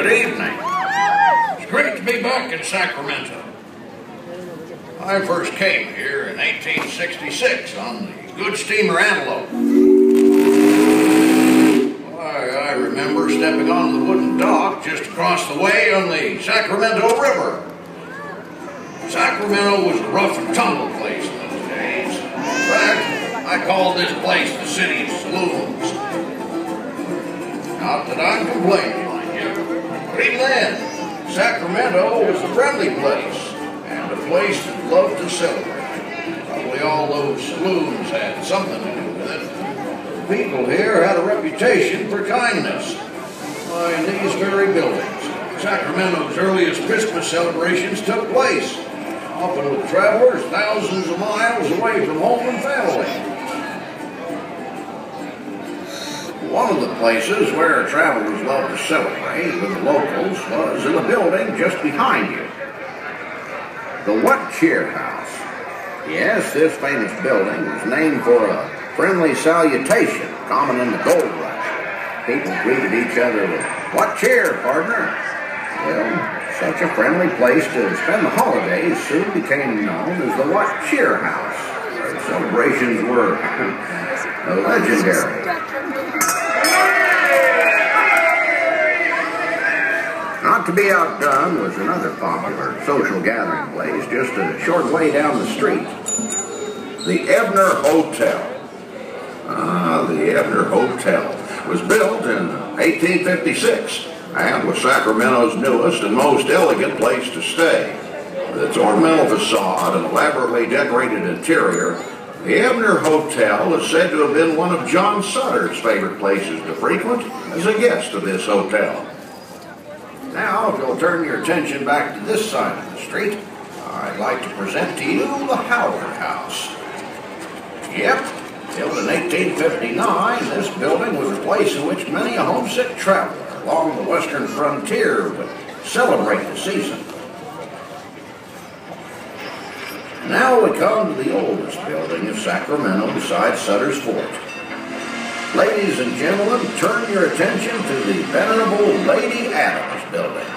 Good evening. It's great to be back in Sacramento. I first came here in 1866 on the good steamer Antelope. I remember stepping on the wooden dock just across the way on the Sacramento River. Sacramento was a rough and tumble place in those days. In fact, I called this place the City of Saloons. Not that I'm complaining, mind you. But even then, Sacramento was a friendly place and a place that loved to celebrate. Probably all those saloons had something to do with it. The people here had a reputation for kindness. Why, in these very buildings, Sacramento's earliest Christmas celebrations took place, often with travelers thousands of miles away from home and family. One of the places where travelers loved to celebrate with the locals was in a building just behind you. The What Cheer House. Yes, this famous building was named for a friendly salutation common in the gold rush. People greeted each other with, "What cheer, partner?" Well, such a friendly place to spend the holidays soon became known as the What Cheer House. The celebrations were legendary. Not to be outdone was another popular social gathering place just a short way down the street. The Ebner Hotel. The Ebner Hotel was built in 1856 and was Sacramento's newest and most elegant place to stay. With its ornamental facade and elaborately decorated interior, the Ebner Hotel is said to have been one of John Sutter's favorite places to frequent as a guest of this hotel. Now, if you'll turn your attention back to this side of the street, I'd like to present to you the Howard House. Yep, built in 1859, this building was a place in which many a homesick traveler along the western frontier would celebrate the season. Now we come to the oldest building of Sacramento besides Sutter's Fort. Ladies and gentlemen, turn your attention to the venerable Lady Adams building.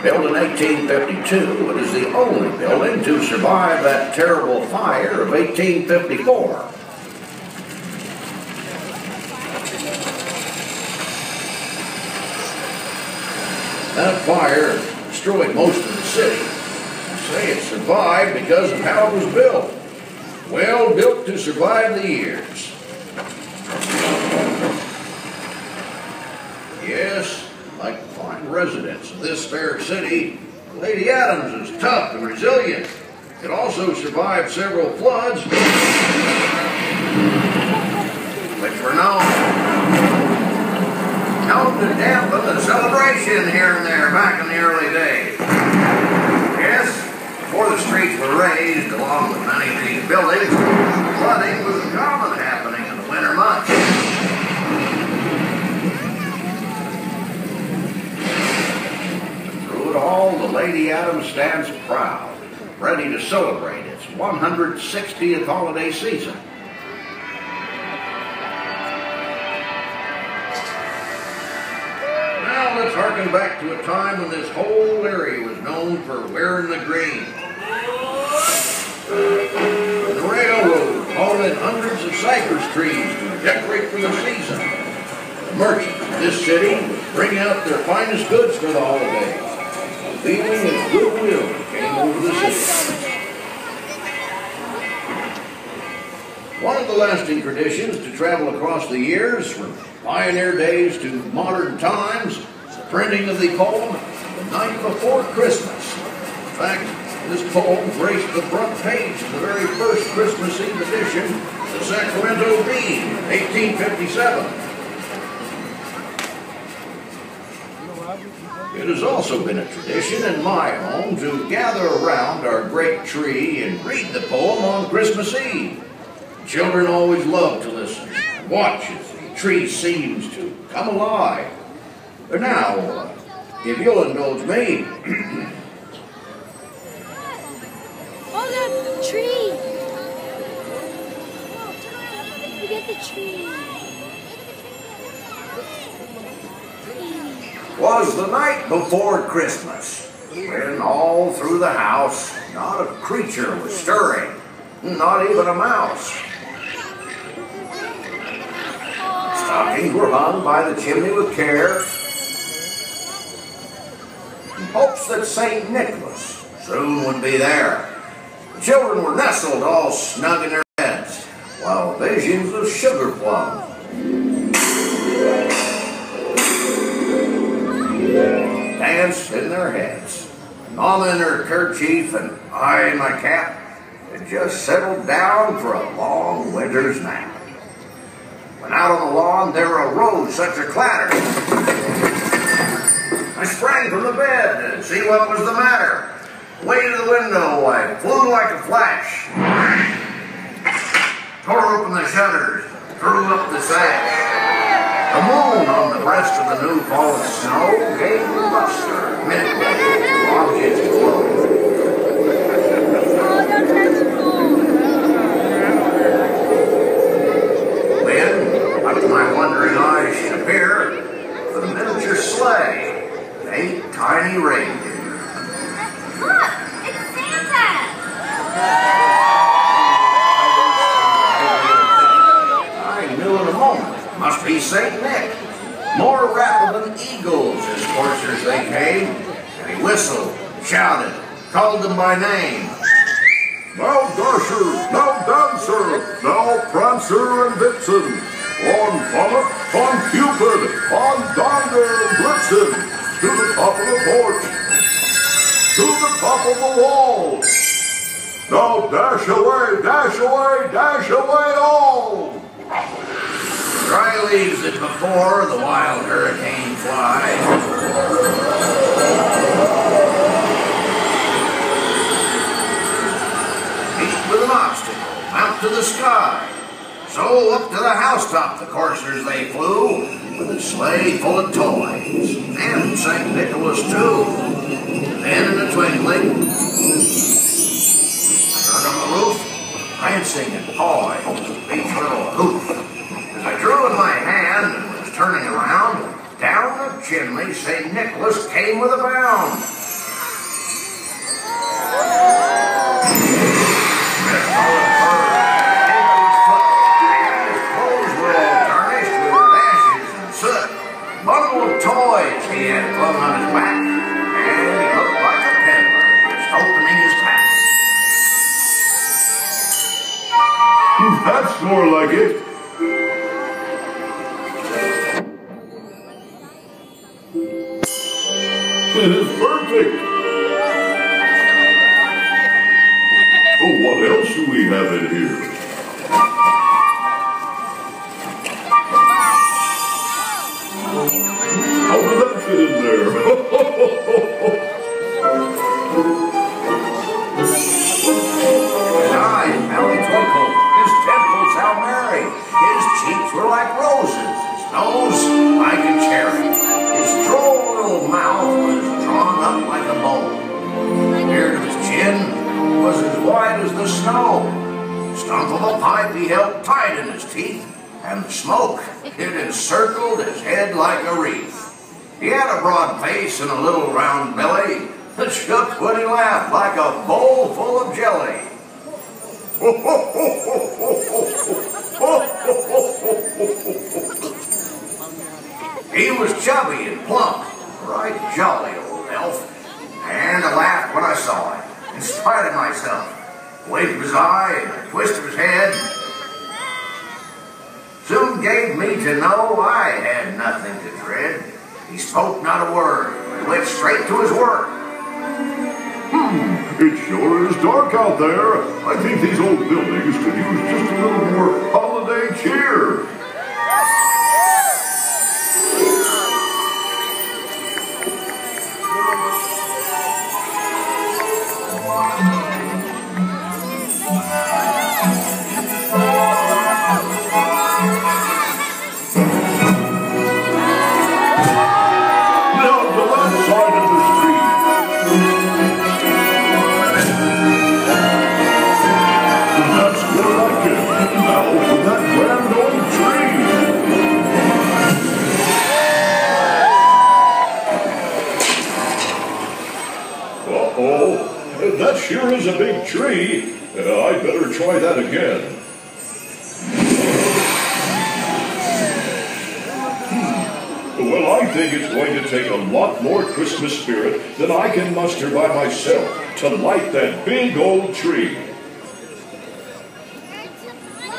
Built in 1852, it is the only building to survive that terrible fire of 1854. That fire destroyed most of the city. Say it survived because of how it was built. Well built to survive the years. Yes, like the fine residents of this fair city, Lady Adams is tough and resilient. It also survived several floods, which were known to dampen the celebration here and there back in the early days. Yes, before the streets were raised along with many of these buildings, flooding was a common happening in the winter months. Through it all, the Lady Adams stands proud, ready to celebrate its 160th holiday season. Now let's harken back to a time when this whole area was known for wearing the green. The railroad hauled in hundreds of cypress trees to decorate for the season. The merchants of this city would bring out their finest goods for the holidays. A feeling of goodwill came over the city. One of the lasting traditions to travel across the years, from pioneer days to modern times, the printing of the poem, The Night Before Christmas. In fact, this poem graced the front page of the very first Christmas Eve edition of the Sacramento Bee in 1857. It has also been a tradition in my home to gather around our great tree and read the poem on Christmas Eve. Children always love to listen and watch as the tree seems to come alive. But now, if you'll indulge me, oh, look, the tree! Look at the tree! was the night before Christmas, when all through the house not a creature was stirring, not even a mouse. Stockings were hung by the chimney with care, in hopes that St. Nicholas soon would be there. The children were nestled all snug in their beds, while visions of sugar plums danced in their heads. Mama in her kerchief and I in my cap had just settled down for a long winter's nap. When out on the lawn there arose such a clatter, I sprang from the bed to see what was the matter. Way to the window I flew like a flash, tore open the shutters, threw up the sash. The moon on the breast of the new fallen snow gave luster midway to objects below. Then, up to my wondering eyes should appear the miniature sleigh with 8 tiny reindeer. Look, it's Santa! I knew in a moment. Must be St. Nick. More rapid than eagles his coursers they came, and he whistled, shouted, called them by name. Now Dasher, now Dancer, now Prancer and Vixen, on Comet, on Cupid, on Donder and Blitzen, to the top of the porch, to the top of the wall. Now dash away, dash away, dash away all. Dry leaves that before the wild hurricane fly. Each with an obstacle, mount to the sky. So up to the housetop the coursers they flew, with a sleigh full of toys, and St. Nicholas too. Then in a twinkling, turned on the roof, prancing and pawing with each little hoop. As I drew in my hand and was turning around, down the chimney St. Nicholas came with a bound. His solid fur came to his foot, and his clothes were all tarnished with ashes and soot. A bundle of toys he had flung on his back, and he looked like a peddler just opening his pack. That's more like it. It is perfect. Oh, what else do we have in here? How did that fit in there? His eyes, how he twinkled, his temples, how merry, his cheeks were like roses, his nose like a cherry, his droll little mouth was drawn up like a bow, the beard of his chin was as white as the snow, the stump of a pipe he held tight in his teeth, and the smoke, it encircled his head like a wreath. He had a broad face and a little round belly that shook when he laughed like a bowl full of jelly. He was chubby and plump, right jolly old elf, and I laughed when I saw him, in spite of myself. A wink of his eye and a twist of his head soon gave me to know I had nothing to dread. He spoke not a word, but went straight to his work. It sure is dark out there. I think these old buildings could use just a little more holiday cheer. sure is a big tree. I'd better try that again. Well, I think it's going to take a lot more Christmas spirit than I can muster by myself to light that big old tree.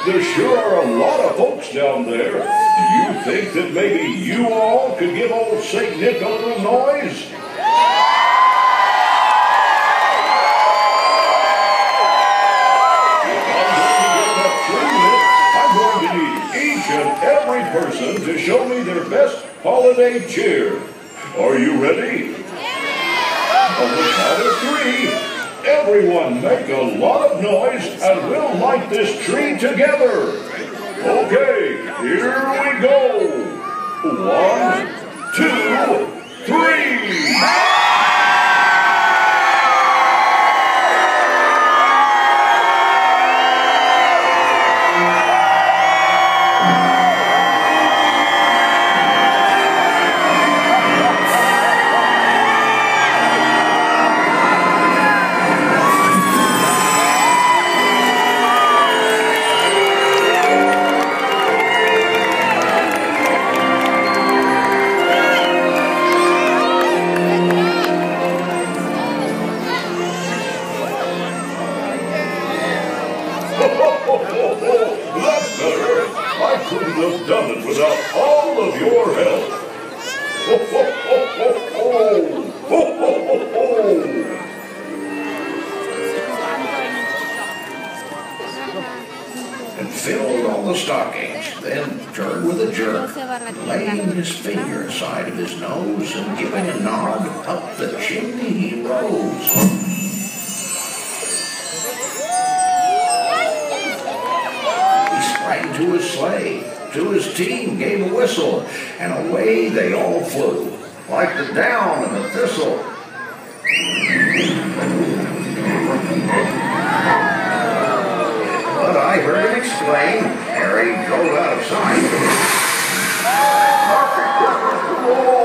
There sure are a lot of folks down there. Do you think that maybe you all could give old St. Nick a little noise? Every person to show me their best holiday cheer. Are you ready? On the count of 3, everyone make a lot of noise and we'll light this tree together. Okay, here we go. 1, 2, 3. That's better. I couldn't have done it without all of your help. Ho, ho, ho, ho, ho. Ho, ho, ho, ho. And filled all the stockings, then turned with a jerk, laying his finger aside of his nose and giving a nod, up the chimney he rose. Sprang to his sleigh, to his team gave a whistle, and away they all flew, like the down of a thistle. But I heard him exclaim, ere he drove out of sight, "Happy Christmas to all!"